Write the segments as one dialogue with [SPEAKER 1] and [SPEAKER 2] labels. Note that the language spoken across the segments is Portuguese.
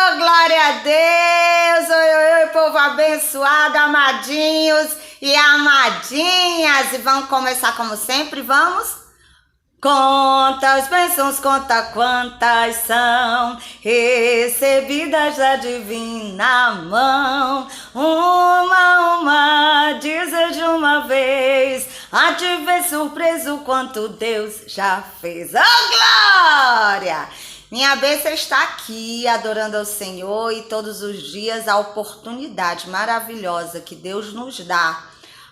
[SPEAKER 1] Oh, glória a Deus! Oi, oi, oi, povo abençoado, amadinhos e amadinhas. E vamos começar como sempre, vamos? Quantas bênçãos, conta quantas são recebidas da divina mão. Uma, dizer de uma vez, a te ver surpreso quanto Deus já fez. Oh, glória! Minha bênção está aqui, adorando ao Senhor, e todos os dias a oportunidade maravilhosa que Deus nos dá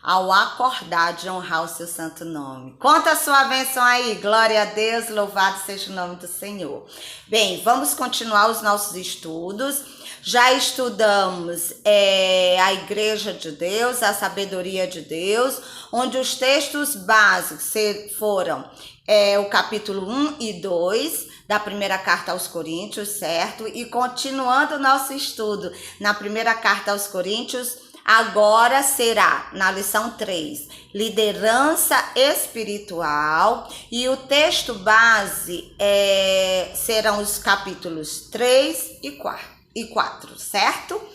[SPEAKER 1] ao acordar de honrar o seu santo nome. Conta a sua bênção aí, glória a Deus, louvado seja o nome do Senhor. Bem, vamos continuar os nossos estudos. Já estudamos a Igreja de Deus, a Sabedoria de Deus, onde os textos básicos foram o capítulo 1 e 2, da primeira carta aos Coríntios, certo? E continuando o nosso estudo na primeira carta aos Coríntios, agora será na lição 3, liderança espiritual, e o texto base serão os capítulos 3 e 4, certo?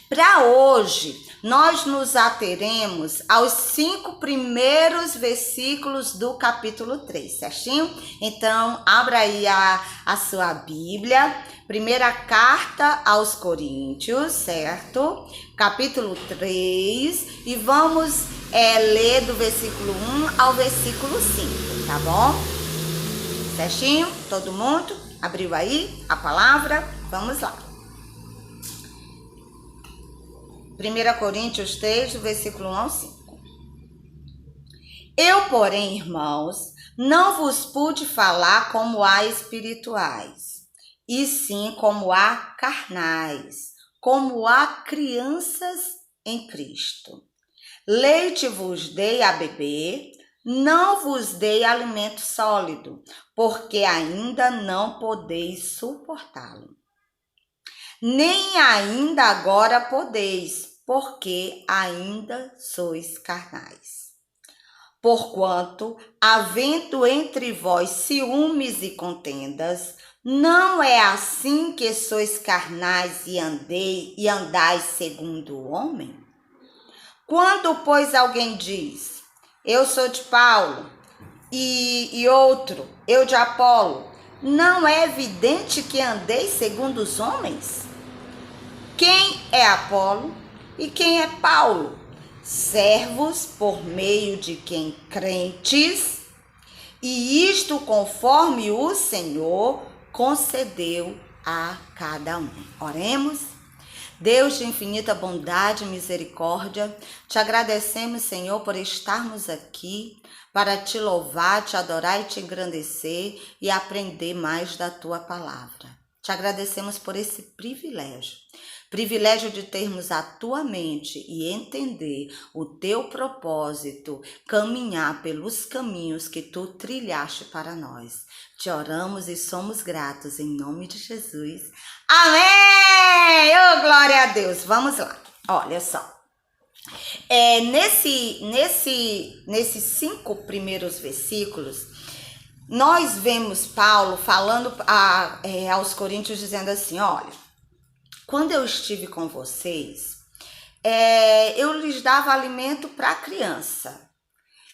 [SPEAKER 1] Para hoje, nós nos ateremos aos 5 primeiros versículos do capítulo 3, certinho? Então, abra aí a sua Bíblia, primeira carta aos Coríntios, certo? Capítulo 3, e vamos ler do versículo 1 ao versículo 5, tá bom? Certinho? Todo mundo abriu aí a palavra? Vamos lá. 1 Coríntios 3, do versículo 1 ao 5. Eu, porém, irmãos, não vos pude falar como a espirituais, e sim como a carnais, como a crianças em Cristo. Leite vos dei a beber, não vos dei alimento sólido, porque ainda não podeis suportá-lo. Nem ainda agora podeis, porque ainda sois carnais. Porquanto, havendo entre vós ciúmes e contendas, não é assim que sois carnais e andais segundo o homem? Quando, pois, alguém diz, eu sou de Paulo, e outro, eu de Apolo, não é evidente que andeis segundo os homens? Quem é Apolo e quem é Paulo? Servos por meio de quem crentes, e isto conforme o Senhor concedeu a cada um. Oremos. Deus de infinita bondade e misericórdia, te agradecemos, Senhor, por estarmos aqui para te louvar, te adorar e te engrandecer e aprender mais da tua palavra. Te agradecemos por esse privilégio de termos a tua mente e entender o teu propósito, caminhar pelos caminhos que tu trilhaste para nós. Te oramos e somos gratos em nome de Jesus. Amém! Oh, glória a Deus! Vamos lá. Olha só. Nesses 5 primeiros versículos, nós vemos Paulo falando aos Coríntios, dizendo assim, olha, quando eu estive com vocês, eu lhes dava alimento para criança.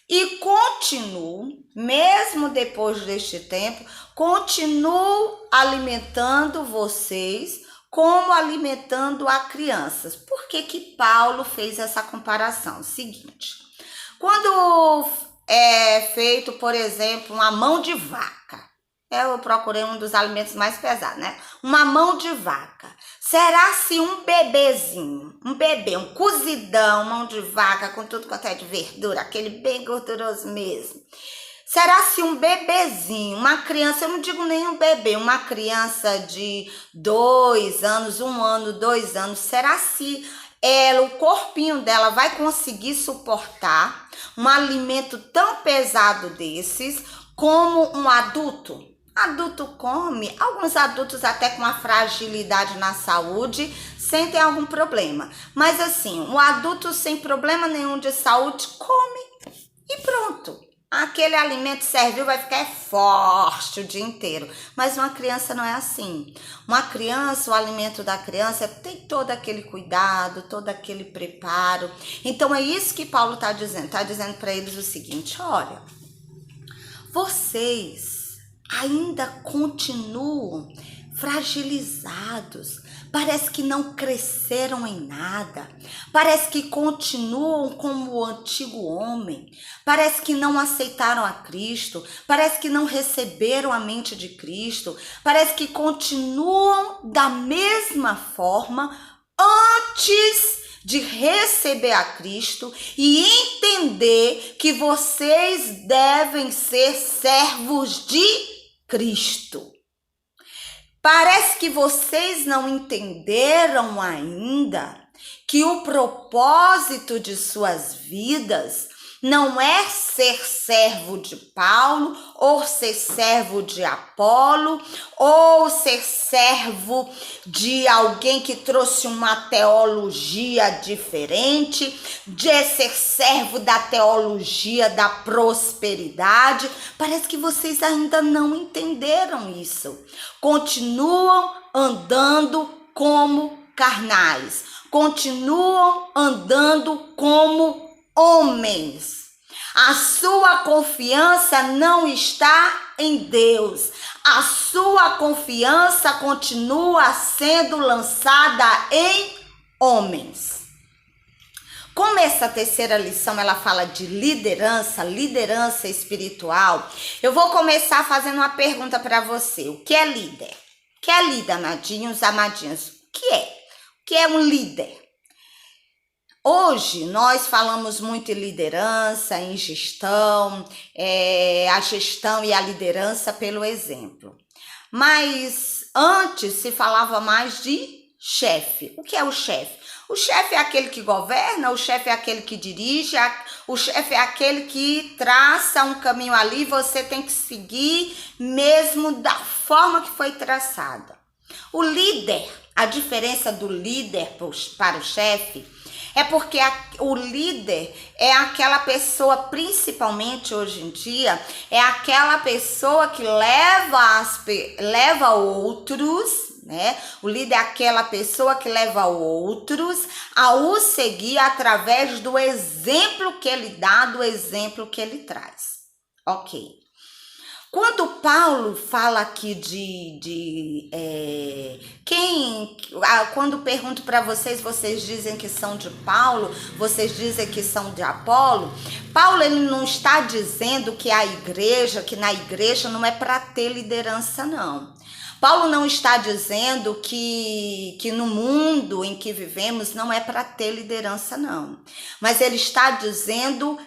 [SPEAKER 1] E continuo, mesmo depois deste tempo, continuo alimentando vocês como alimentando a crianças. Por que que Paulo fez essa comparação? Seguinte, quando é feito, por exemplo, uma mão de vaca, eu procurei um dos alimentos mais pesados, né? Uma mão de vaca. Será se um bebezinho, um cozidão, mão de vaca com tudo quanto é de verdura, aquele bem gorduroso mesmo. Será se um bebezinho, uma criança, eu não digo nem um bebê, uma criança de 2 anos, 1 ano, 2 anos, será se o corpinho dela vai conseguir suportar um alimento tão pesado desses como um adulto? Adulto come, alguns adultos até com uma fragilidade na saúde sentem algum problema. Mas assim, um adulto sem problema nenhum de saúde come e pronto. Aquele alimento serviu, vai ficar forte o dia inteiro. Mas uma criança não é assim. Uma criança, o alimento da criança tem todo aquele cuidado, todo aquele preparo. Então é isso que Paulo está dizendo. Está dizendo para eles o seguinte: olha, vocês ainda continuam fragilizados, parece que não cresceram em nada, parece que continuam como o antigo homem, parece que não aceitaram a Cristo, parece que não receberam a mente de Cristo, parece que continuam da mesma forma antes de receber a Cristo e entender que vocês devem ser servos de Cristo. Parece que vocês não entenderam ainda que o propósito de suas vidas não é ser servo de Paulo, ou ser servo de Apolo, ou ser servo de alguém que trouxe uma teologia diferente, de ser servo da teologia da prosperidade. Parece que vocês ainda não entenderam isso. Continuam andando como carnais, continuam andando como homens. A sua confiança não está em Deus. A sua confiança continua sendo lançada em homens. Como essa terceira lição ela fala de liderança espiritual, eu vou começar fazendo uma pergunta para você. O que é líder? O que é líder, amadinhos, amadinhas? O que é? O que é um líder? Hoje nós falamos muito em liderança, em gestão, a gestão e a liderança pelo exemplo. Mas antes se falava mais de chefe. O que é o chefe? O chefe é aquele que governa, o chefe é aquele que dirige, o chefe é aquele que traça um caminho ali, você tem que seguir mesmo da forma que foi traçada. O líder, a diferença do líder para o chefe, é porque o líder é aquela pessoa, principalmente hoje em dia, é aquela pessoa que leva outros, né? O líder é aquela pessoa que leva outros a o seguir através do exemplo que ele dá, do exemplo que ele traz. Ok. Quando Paulo fala aqui quando pergunto para vocês, vocês dizem que são de Paulo, vocês dizem que são de Apolo. Paulo ele não está dizendo que na igreja não é para ter liderança, não. Paulo não está dizendo que no mundo em que vivemos não é para ter liderança, não. Mas ele está dizendo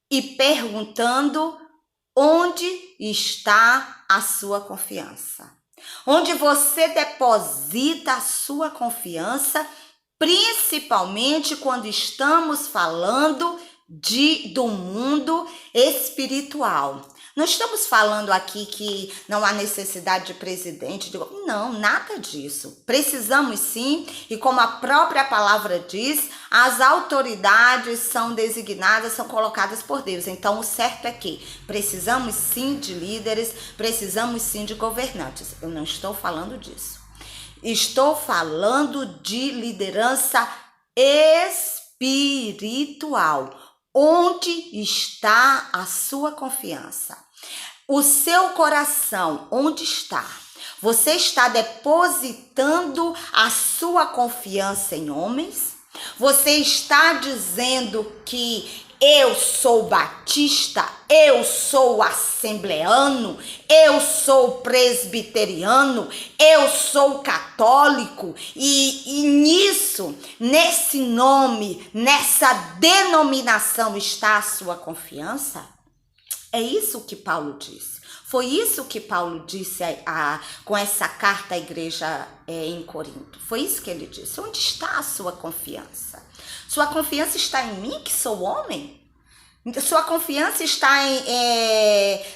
[SPEAKER 1] e perguntando: onde está a sua confiança? Onde você deposita a sua confiança, principalmente quando estamos falando do mundo espiritual. Não estamos falando aqui que não há necessidade de presidente, não, nada disso. Precisamos sim, e como a própria palavra diz, as autoridades são designadas, são colocadas por Deus. Então o certo é que precisamos sim de líderes, precisamos sim de governantes. Eu não estou falando disso. Estou falando de liderança espiritual. Onde está a sua confiança? O seu coração, onde está? Você está depositando a sua confiança em homens? Você está dizendo que eu sou batista, eu sou assembleano, eu sou presbiteriano, eu sou católico e nesse nome, nessa denominação está a sua confiança? É isso que Paulo disse. Foi isso que Paulo disse com essa carta à igreja em Corinto. Foi isso que ele disse. Onde está a sua confiança? Sua confiança está em mim, que sou homem? Sua confiança está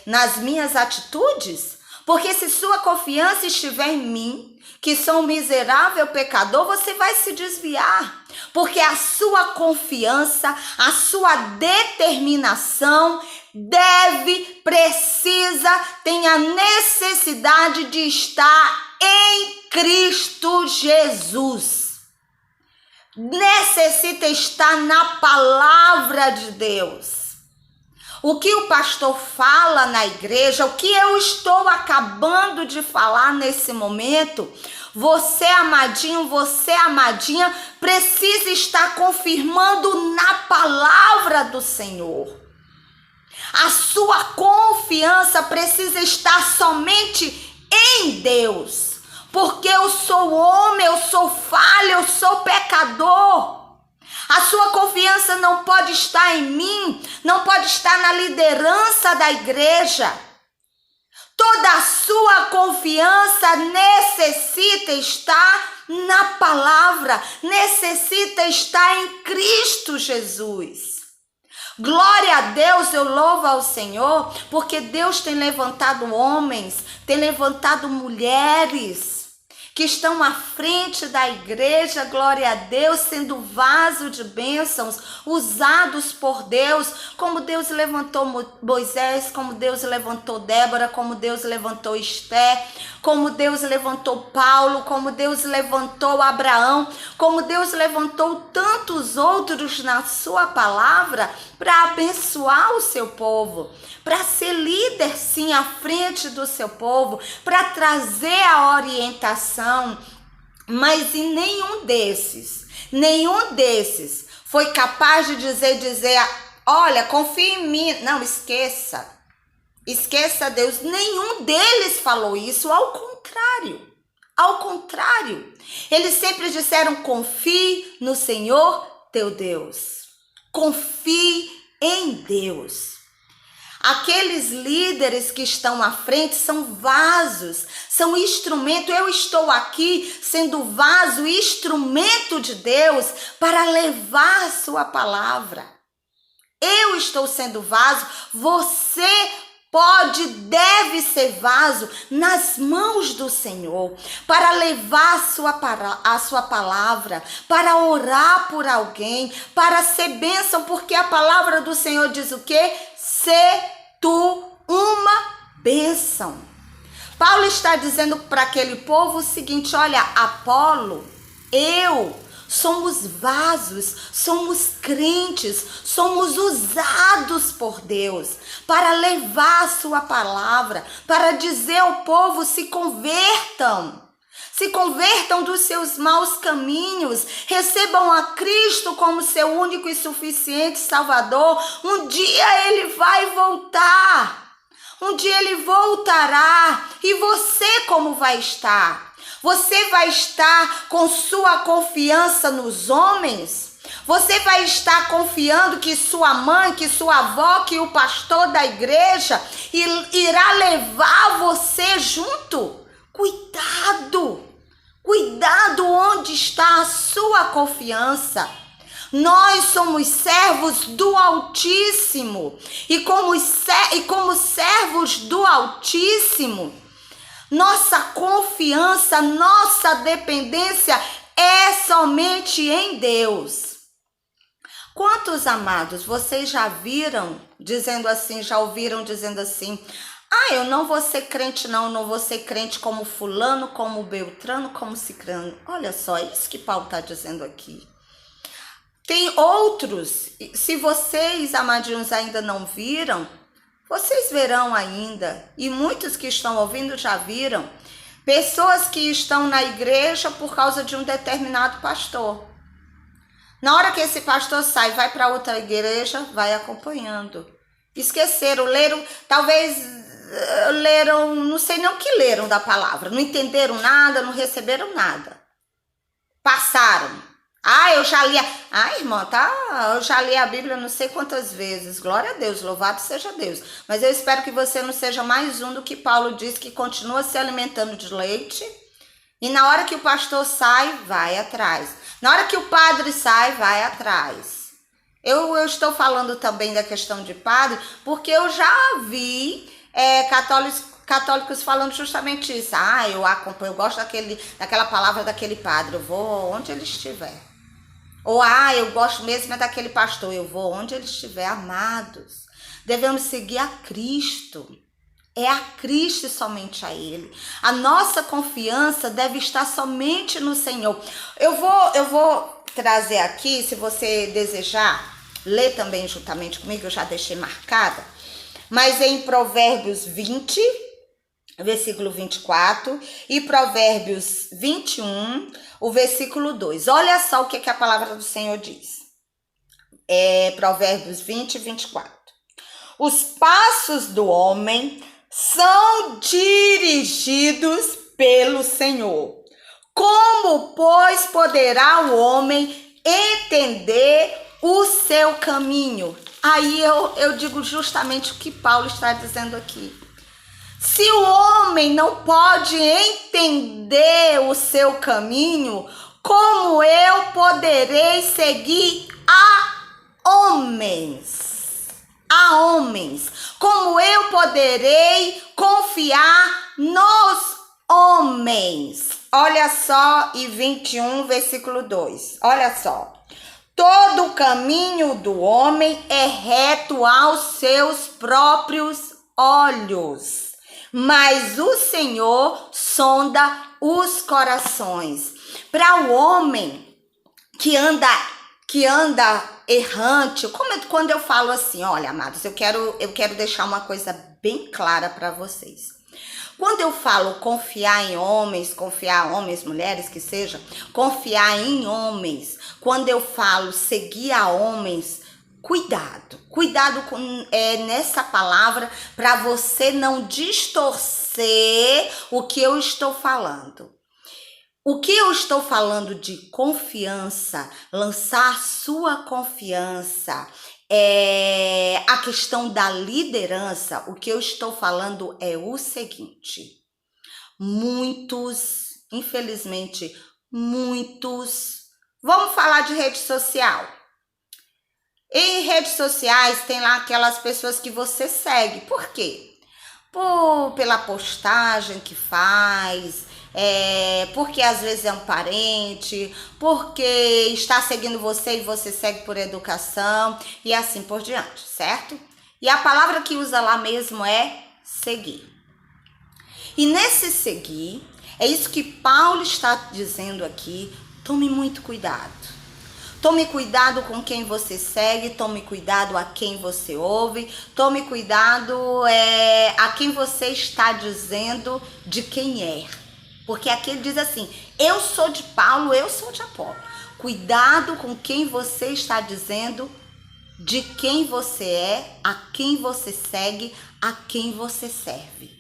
[SPEAKER 1] nas minhas atitudes? Porque se sua confiança estiver em mim, que sou um miserável pecador, você vai se desviar. Porque a sua confiança, a sua determinação precisa, tem a necessidade de estar em Cristo Jesus. Necessita estar na palavra de Deus. O que o pastor fala na igreja, o que eu estou acabando de falar nesse momento, você, amadinho, você, amadinha, precisa estar confirmando na palavra do Senhor. A sua confiança precisa estar somente em Deus. Porque eu sou homem, eu sou falho, eu sou pecador. A sua confiança não pode estar em mim, não pode estar na liderança da igreja. Toda a sua confiança necessita estar na palavra, necessita estar em Cristo Jesus. Glória a Deus, eu louvo ao Senhor, porque Deus tem levantado homens, tem levantado mulheres que estão à frente da igreja, glória a Deus, sendo vaso de bênçãos, usados por Deus, como Deus levantou Moisés, como Deus levantou Débora, como Deus levantou Esther, como Deus levantou Paulo, como Deus levantou Abraão, como Deus levantou tantos outros na sua palavra para abençoar o seu povo, para ser líder sim à frente do seu povo, para trazer a orientação, mas em nenhum desses foi capaz de dizer, olha, confia em mim. Não, esqueça Deus. Nenhum deles falou isso, ao contrário. Eles sempre disseram, confie no Senhor teu Deus. Confie em Deus. Aqueles líderes que estão à frente são vasos, são instrumento. Eu estou aqui sendo vaso, instrumento de Deus para levar a sua palavra. Eu estou sendo vaso, você deve ser vaso nas mãos do Senhor, para levar a sua palavra, para orar por alguém, para ser bênção, porque a palavra do Senhor diz o quê? Ser tu uma bênção. Paulo está dizendo para aquele povo o seguinte, olha, Apolo, somos vasos, somos crentes, somos usados por Deus para levar a sua palavra, para dizer ao povo, se convertam dos seus maus caminhos, recebam a Cristo como seu único e suficiente Salvador. Um dia ele vai voltar, um dia ele voltará, e você como vai estar? Você vai estar com sua confiança nos homens? Você vai estar confiando que sua mãe, que sua avó, que o pastor da igreja irá levar você junto? Cuidado onde está a sua confiança. Nós somos servos do Altíssimo, e como servos do Altíssimo, nossa confiança, nossa dependência é somente em Deus. Quantos amados vocês já ouviram dizendo assim, eu não vou ser crente não vou ser crente como fulano, como beltrano, como cicrano. Olha só, é isso que Paulo está dizendo aqui. Tem outros, se vocês, amadinhos, ainda não viram, vocês verão ainda, e muitos que estão ouvindo já viram, pessoas que estão na igreja por causa de um determinado pastor. Na hora que esse pastor sai, vai para outra igreja, vai acompanhando. Esqueceram, leram, não sei nem o que leram da palavra, não entenderam nada, não receberam nada. Passaram. Eu já li, eu já li a Bíblia não sei quantas vezes, glória a Deus, louvado seja Deus. Mas eu espero que você não seja mais um do que Paulo diz, que continua se alimentando de leite, e na hora que o pastor sai, vai atrás. Na hora que o padre sai, vai atrás. Eu estou falando também da questão de padre, porque eu já vi católicos católicos falando justamente isso. Ah, eu acompanho, eu gosto daquela palavra daquele padre, eu vou onde ele estiver. Ou, eu gosto mesmo daquele pastor, eu vou onde ele estiver. Amados, devemos seguir a Cristo. É a Cristo e somente a Ele. A nossa confiança deve estar somente no Senhor. Eu vou trazer aqui, se você desejar, ler também juntamente comigo, eu já deixei marcada, mas em Provérbios 20, versículo 24, e Provérbios 21, o versículo 2. Olha só o que a palavra do Senhor diz. Provérbios 20, 24. Os passos do homem são dirigidos pelo Senhor. Como, pois, poderá o homem entender o seu caminho? Aí eu digo justamente o que Paulo está dizendo aqui. Se o homem não pode entender o seu caminho, como eu poderei seguir a homens? A homens. Como eu poderei confiar nos homens? Olha só, e 21, versículo 2. Olha só. Todo o caminho do homem é reto aos seus próprios olhos, mas o Senhor sonda os corações. Para o homem que anda errante, quando eu falo assim, olha, amados, eu quero deixar uma coisa bem clara para vocês. Quando eu falo confiar em homens, mulheres, que seja, confiar em homens, quando eu falo seguir a homens, cuidado nessa palavra para você não distorcer o que eu estou falando. O que eu estou falando de confiança, lançar sua confiança, a questão da liderança, o que eu estou falando é o seguinte: infelizmente, vamos falar de rede social. Em redes sociais tem lá aquelas pessoas que você segue. Por quê? Pela postagem que faz, porque às vezes é um parente, porque está seguindo você e você segue por educação e assim por diante, certo? E a palavra que usa lá mesmo é seguir. E nesse seguir, é isso que Paulo está dizendo aqui, tome muito cuidado. Tome cuidado com quem você segue, tome cuidado a quem você ouve, tome cuidado a quem você está dizendo de quem é. Porque aqui ele diz assim, eu sou de Paulo, eu sou de Apolo. Cuidado com quem você está dizendo, de quem você é, a quem você segue, a quem você serve.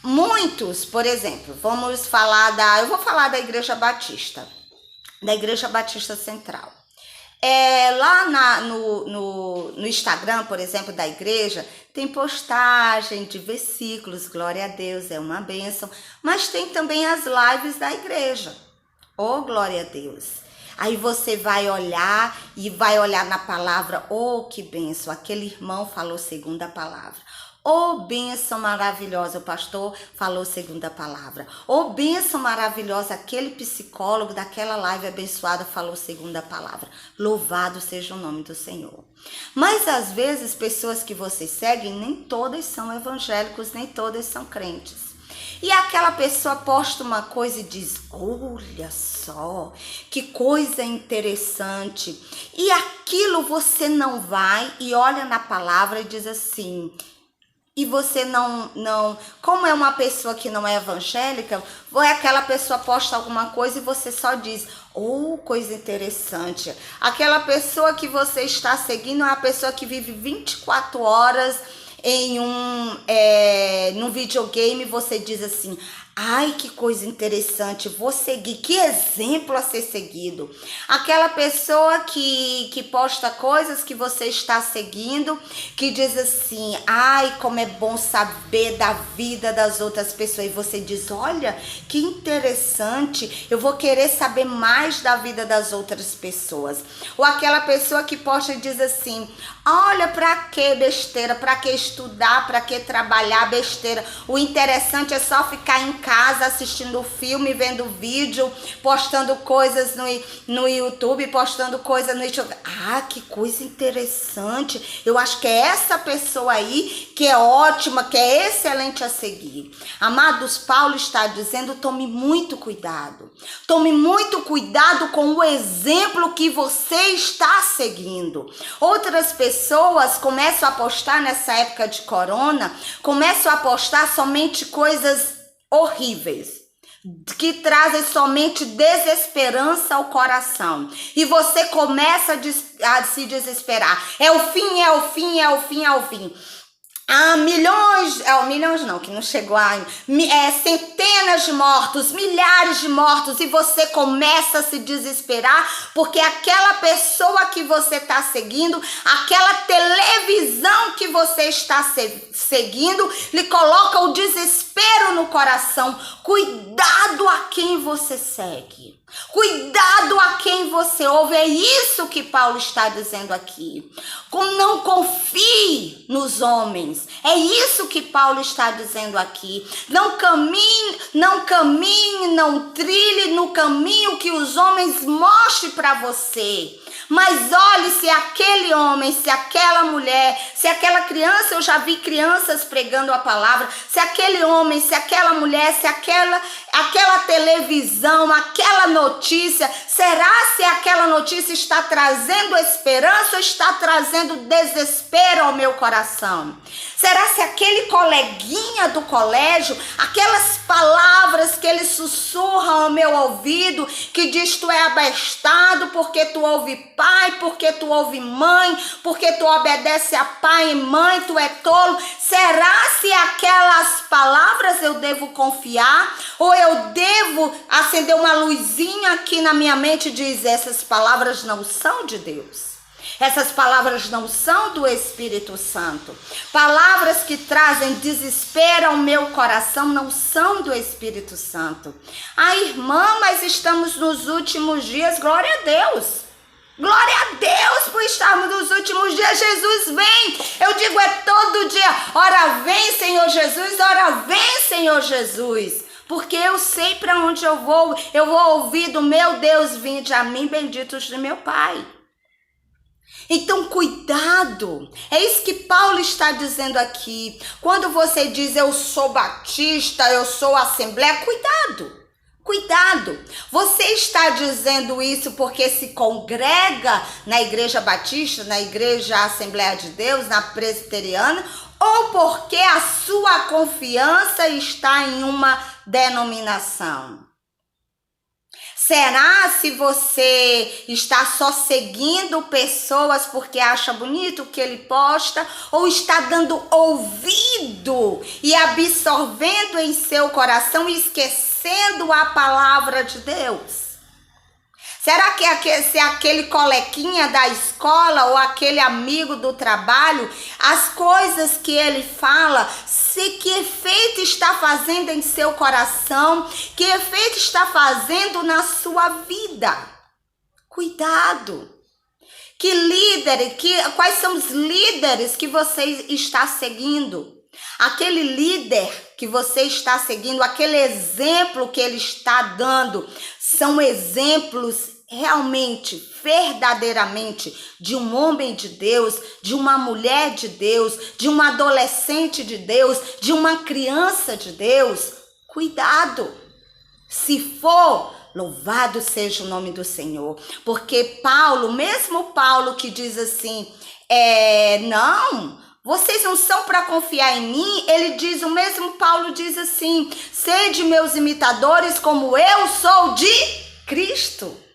[SPEAKER 1] Muitos, por exemplo, eu vou falar da Igreja Batista. Da Igreja Batista Central. Lá no Instagram, por exemplo, da igreja, tem postagem de versículos, glória a Deus, é uma bênção, mas tem também as lives da igreja. Oh, glória a Deus. Aí você vai olhar na palavra, oh, que bênção, aquele irmão falou segundo a palavra. Oh, bênção maravilhosa, o pastor falou segundo a palavra. Oh, bênção maravilhosa, aquele psicólogo daquela live abençoada falou segundo a palavra. Louvado seja o nome do Senhor. Mas às vezes, pessoas que vocês seguem, nem todas são evangélicos, nem todas são crentes. E aquela pessoa posta uma coisa e diz, olha só, que coisa interessante. E aquilo você não vai e olha na palavra e diz assim... E você não, como é uma pessoa que não é evangélica, ou é aquela pessoa posta alguma coisa e você só diz, oh, coisa interessante. Aquela pessoa que você está seguindo é uma pessoa que vive 24 horas em num videogame, você diz assim, Ai, que coisa interessante, vou seguir, que exemplo a ser seguido. Aquela pessoa que posta coisas que você está seguindo, que diz assim, ai, como é bom saber da vida das outras pessoas. E você diz, olha, que interessante, eu vou querer saber mais da vida das outras pessoas. Ou aquela pessoa que posta e diz assim, olha, pra que besteira, pra que estudar, pra que trabalhar, besteira. O interessante é só ficar em casa assistindo filme, vendo vídeo, postando coisas no YouTube, postando coisas no YouTube. Ah, que coisa interessante. Eu acho que é essa pessoa aí que é ótima, que é excelente a seguir. Amados, Paulo está dizendo, tome muito cuidado. Tome muito cuidado com o exemplo que você está seguindo. Outras pessoas começam a postar nessa época de corona, começam a postar somente coisas horríveis, que trazem somente desesperança ao coração. E você começa a se desesperar. É o fim, é o fim, é o fim, é o fim. Milhões não, que não chegou a centenas de mortos, milhares de mortos, e você começa a se desesperar, porque aquela pessoa que você está seguindo, aquela televisão que você está seguindo, lhe coloca o desespero no coração. Cuidado a quem você segue. Cuidado a quem você ouve, é isso que Paulo está dizendo aqui. Não confie nos homens, é isso que Paulo está dizendo aqui. Não caminhe, não trilhe no caminho que os homens mostrem para você. Mas olhe, se aquele homem, se aquela mulher, se aquela criança, eu já vi crianças pregando a palavra, se aquele homem, se aquela mulher, se aquela televisão, aquela notícia, será se aquela notícia está trazendo esperança ou está trazendo desespero ao meu coração? Será se aquele coleguinha do colégio, aquelas palavras que ele sussurra ao meu ouvido, que diz tu é abestado porque tu ouve pai, porque tu ouve mãe, porque tu obedece a pai e mãe, tu é tolo? Será se aquelas palavras eu devo confiar? Ou eu devo acender uma luzinha aqui na minha mente e dizer, essas palavras não são de Deus? Essas palavras não são do Espírito Santo. Palavras que trazem desespero ao meu coração não são do Espírito Santo. Irmã, mas estamos nos últimos dias, glória a Deus. Glória a Deus por estarmos nos últimos dias. Jesus vem. Eu digo, é todo dia. Ora vem, Senhor Jesus. Ora vem, Senhor Jesus. Porque eu sei para onde eu vou ouvir do meu Deus, vinde a mim, benditos de meu Pai. Então, cuidado, é isso que Paulo está dizendo aqui. Quando você diz, eu sou batista, eu sou assembleia, cuidado. Você está dizendo isso porque se congrega na igreja batista, na igreja Assembleia de Deus, na presbiteriana, ou porque a sua confiança está em uma denominação? Será se você está só seguindo pessoas porque acha bonito o que ele posta, ou está dando ouvido e absorvendo em seu coração e esquecendo a palavra de Deus? Será que se aquele coleguinha da escola ou aquele amigo do trabalho, as coisas que ele fala, que efeito está fazendo em seu coração, que efeito está fazendo na sua vida? Cuidado. Quais são os líderes que você está seguindo? Aquele líder que você está seguindo, aquele exemplo que ele está dando, são exemplos realmente, verdadeiramente, de um homem de Deus, de uma mulher de Deus, de um adolescente de Deus, de uma criança de Deus? Cuidado! Se for, louvado seja o nome do Senhor. Porque Paulo, mesmo Paulo que diz assim, não, vocês não são para confiar em mim, ele diz, o mesmo Paulo diz assim, sede meus imitadores como eu sou de Cristo.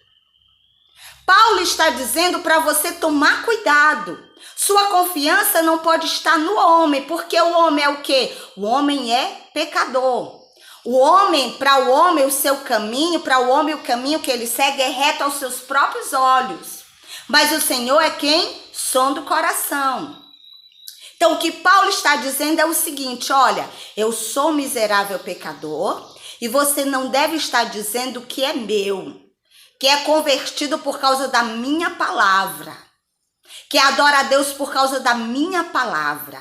[SPEAKER 1] Paulo está dizendo para você tomar cuidado. Sua confiança não pode estar no homem, porque o homem é o quê? O homem é pecador. Para o homem, o seu caminho, para o homem, o caminho que ele segue é reto aos seus próprios olhos. Mas o Senhor é quem? Sonda o coração. Então, o que Paulo está dizendo é o seguinte: olha, eu sou miserável pecador e você não deve estar dizendo que é meu, que é convertido por causa da minha palavra, que adora a Deus por causa da minha palavra.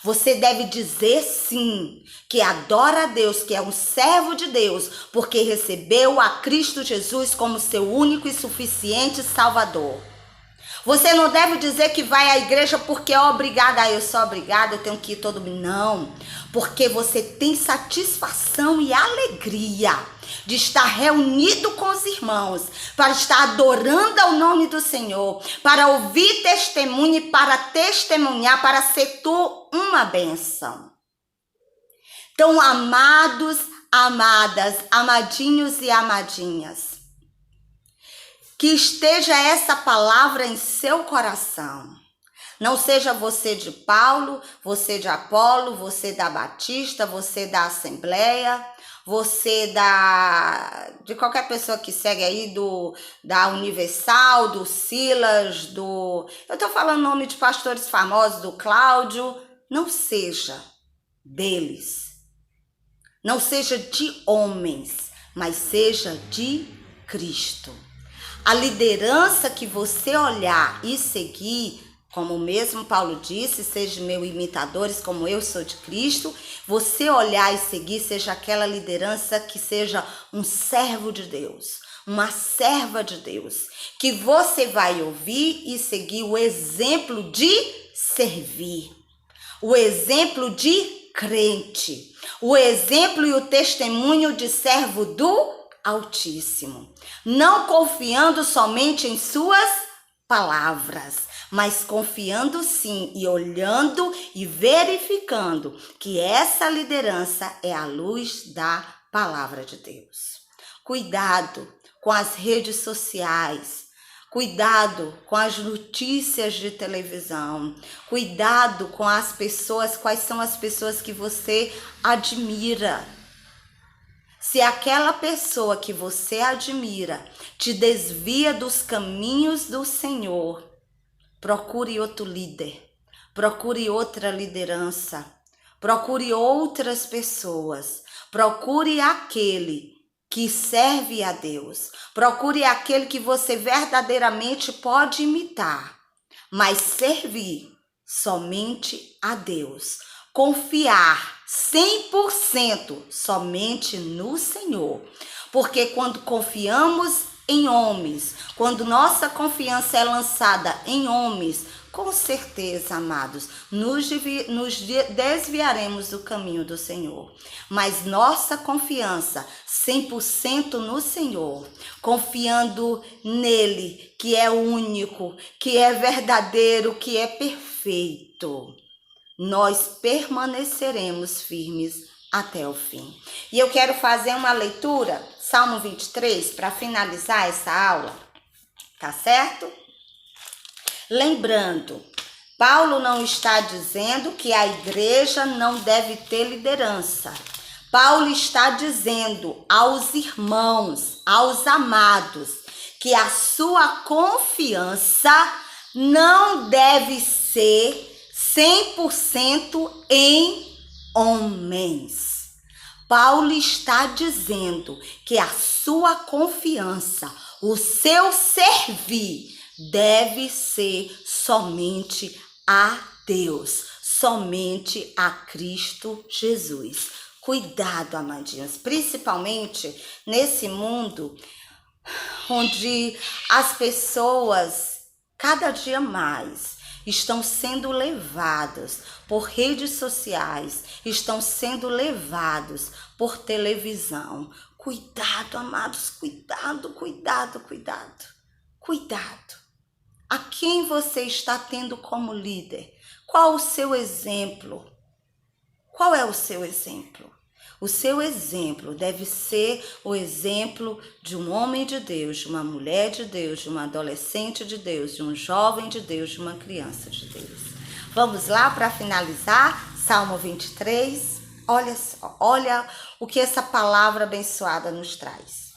[SPEAKER 1] Você deve dizer sim, que adora a Deus, que é um servo de Deus, porque recebeu a Cristo Jesus como seu único e suficiente Salvador. Você não deve dizer que vai à igreja porque é obrigada, eu sou obrigada, eu tenho que ir todo domingo. Não, porque você tem satisfação e alegria de estar reunido com os irmãos, para estar adorando ao nome do Senhor, para ouvir testemunho e para testemunhar, para ser tu uma bênção. Então, amados, amadas, amadinhos e amadinhas, que esteja essa palavra em seu coração. Não seja você de Paulo, você de Apolo, você da Batista, você da Assembleia, você de qualquer pessoa que segue aí, da Universal, do Silas, eu estou falando o nome de pastores famosos, do Cláudio. Não seja deles. Não seja de homens, mas seja de Cristo. A liderança que você olhar e seguir, como o mesmo Paulo disse, sejam meus imitadores como eu sou de Cristo, você olhar e seguir, seja aquela liderança que seja um servo de Deus, uma serva de Deus, que você vai ouvir e seguir o exemplo de servir, o exemplo de crente, o exemplo e o testemunho de servo do Altíssimo, não confiando somente em suas palavras, mas confiando sim e olhando e verificando que essa liderança é a luz da palavra de Deus. Cuidado com as redes sociais, cuidado com as notícias de televisão, cuidado com as pessoas, quais são as pessoas que você admira. Se aquela pessoa que você admira te desvia dos caminhos do Senhor, procure outro líder, procure outra liderança, procure outras pessoas, procure aquele que serve a Deus, procure aquele que você verdadeiramente pode imitar, mas servir somente a Deus, confiar 100% somente no Senhor, porque quando confiamos em homens, quando nossa confiança é lançada em homens, com certeza, amados, nos desviaremos do caminho do Senhor. Mas nossa confiança 100% no Senhor, confiando nele, que é único, que é verdadeiro, que é perfeito, nós permaneceremos firmes até o fim. E eu quero fazer uma leitura, Salmo 23, para finalizar essa aula, tá certo? Lembrando, Paulo não está dizendo que a igreja não deve ter liderança. Paulo está dizendo aos irmãos, aos amados, que a sua confiança não deve ser 100% em homens. Paulo está dizendo que a sua confiança, o seu servir, deve ser somente a Deus, somente a Cristo Jesus. Cuidado, amadinhos, principalmente nesse mundo onde as pessoas cada dia mais estão sendo levadas por redes sociais, estão sendo levados por televisão. Cuidado, amados, cuidado, cuidado, cuidado, cuidado. A quem você está tendo como líder? Qual o seu exemplo? Qual é o seu exemplo? O seu exemplo deve ser o exemplo de um homem de Deus, de uma mulher de Deus, de uma adolescente de Deus, de um jovem de Deus, de uma criança de Deus. Vamos lá para finalizar, Salmo 23. Olha só, olha o que essa palavra abençoada nos traz.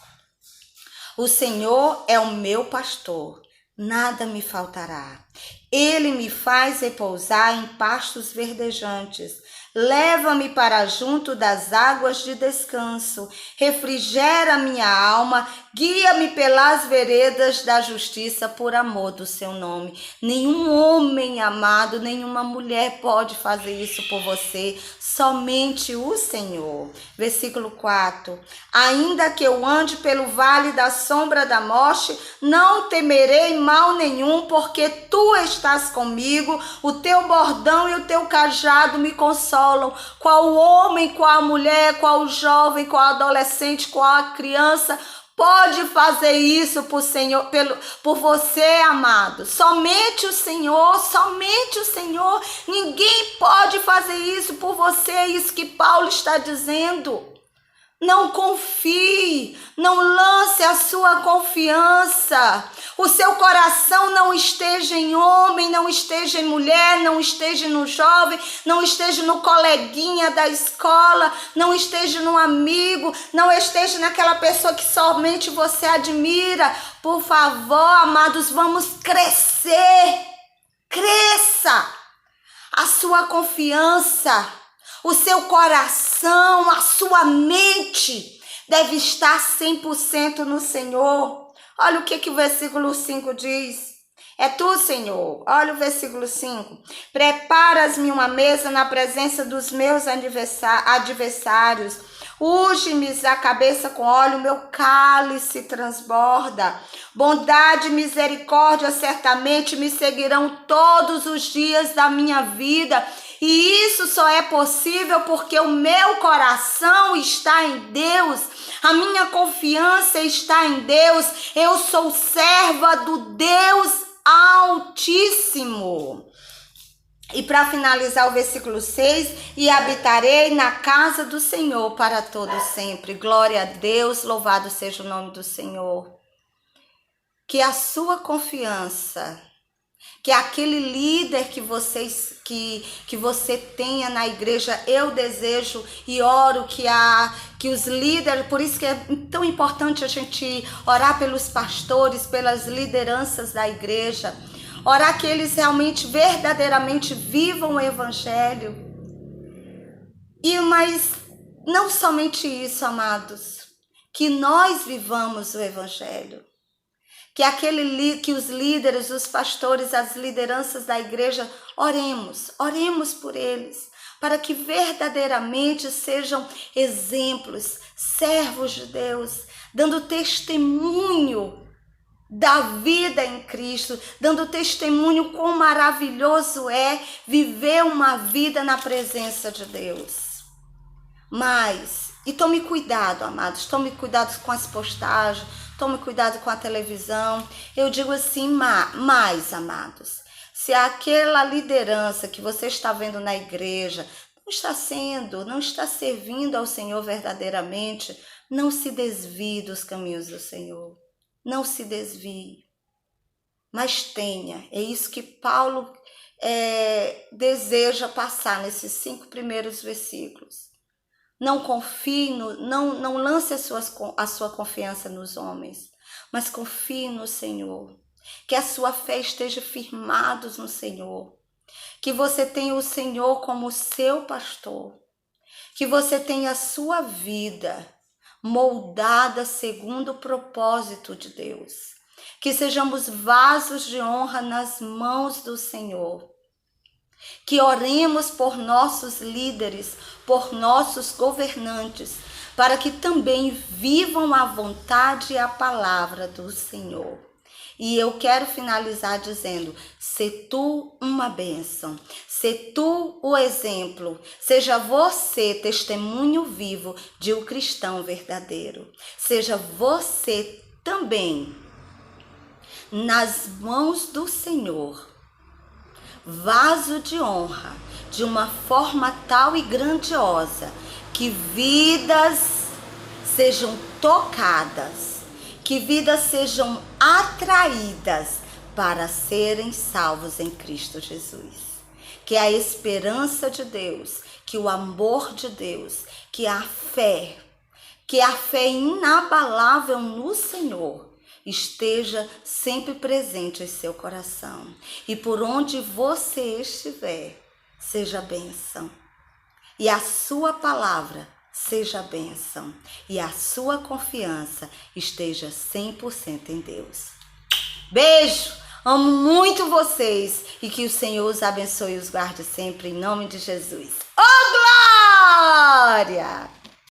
[SPEAKER 1] O Senhor é o meu pastor, nada me faltará. Ele me faz repousar em pastos verdejantes. Leva-me para junto das águas de descanso. Refrigera minha alma. Guia-me pelas veredas da justiça por amor do seu nome. Nenhum homem amado, nenhuma mulher pode fazer isso por você. Somente o Senhor. Versículo 4. Ainda que eu ande pelo vale da sombra da morte, não temerei mal nenhum, porque tu estás comigo, o teu bordão e o teu cajado me consolam. Qual homem, qual mulher, qual jovem, qual adolescente, qual criança pode fazer isso por você, amado? Somente o Senhor, somente o Senhor. Ninguém pode fazer isso por você, é isso que Paulo está dizendo. Não confie, não lance a sua confiança. O seu coração não esteja em homem, não esteja em mulher, não esteja no jovem, não esteja no coleguinha da escola, não esteja no amigo, não esteja naquela pessoa que somente você admira. Por favor, amados, vamos crescer. Cresça a sua confiança. O seu coração, a sua mente deve estar 100% no Senhor. Olha o que o versículo 5 diz. É tu, Senhor. Olha o versículo 5. Preparas-me uma mesa na presença dos meus adversários. Unge-me a cabeça com óleo, meu cálice transborda. Bondade e misericórdia certamente me seguirão todos os dias da minha vida. E isso só é possível porque o meu coração está em Deus. A minha confiança está em Deus. Eu sou serva do Deus Altíssimo. E para finalizar o versículo 6, e habitarei na casa do Senhor para todo sempre. Glória a Deus, louvado seja o nome do Senhor. Que a sua confiança, que aquele líder que você tenha na igreja, eu desejo e oro que os líderes, por isso que é tão importante a gente orar pelos pastores, pelas lideranças da igreja, orar que eles realmente, verdadeiramente vivam o evangelho. Mas não somente isso, amados, que nós vivamos o evangelho. Que os líderes, os pastores, as lideranças da igreja, oremos por eles, para que verdadeiramente sejam exemplos, servos de Deus, dando testemunho da vida em Cristo, dando testemunho quão maravilhoso é viver uma vida na presença de Deus. E tome cuidado, amados, tome cuidado com as postagens, tome cuidado com a televisão. Eu digo assim, mais, amados, se aquela liderança que você está vendo na igreja não está servindo ao Senhor verdadeiramente, não se desvie dos caminhos do Senhor. Não se desvie. Mas é isso que Paulo deseja passar nesses 5 primeiros versículos. Não confie, não lance a sua confiança nos homens, mas confie no Senhor. Que a sua fé esteja firmada no Senhor. Que você tenha o Senhor como seu pastor. Que você tenha a sua vida moldada segundo o propósito de Deus. Que sejamos vasos de honra nas mãos do Senhor. Que oremos por nossos líderes, por nossos governantes, para que também vivam a vontade e a palavra do Senhor. E eu quero finalizar dizendo, se tu uma bênção, se tu o exemplo, seja você testemunho vivo de um cristão verdadeiro. Seja você também, nas mãos do Senhor, vaso de honra, de uma forma tal e grandiosa, que vidas sejam tocadas, que vidas sejam atraídas para serem salvos em Cristo Jesus. que a esperança de Deus, que o amor de Deus, que a fé inabalável no Senhor esteja sempre presente em seu coração. E por onde você estiver, seja bênção. E a sua palavra seja bênção. E a sua confiança esteja 100% em Deus. Beijo! Amo muito vocês e que o Senhor os abençoe e os guarde sempre em nome de Jesus. Oh, glória!